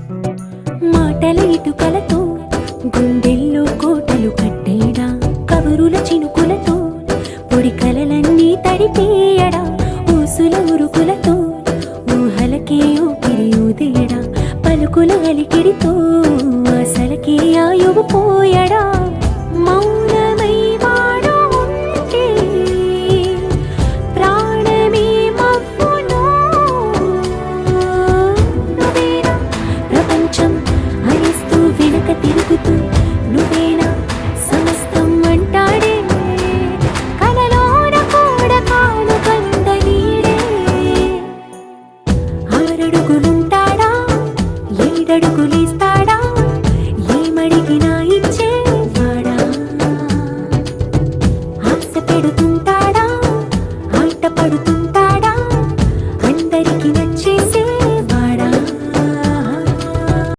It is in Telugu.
మాటల ఇటుకలతో గుండెల్లో కోటలు కట్టేడా, కబురుల చినుకులతో పొడి కలలన్నీ తడిపేయడా, ఊసుల ఉరుకులతో ఊహలకే ఊపిరి ఊదేయడా, పలుకుల అలికిడితో ఆశలకే ఆయువు పోయడా. మౌనమై వాడు ఉంటే ప్రాణమే మవ్వును. నువ్వేనా ప్రపంచం అనిస్తూ వెనక తిరుగుతూ, నువ్వేనా సమస్తం అంటాడే, కలలోన కూడా కాను కంద నీడే. ఆరడుగులుంటాడా, ఏడడుగులేస్తా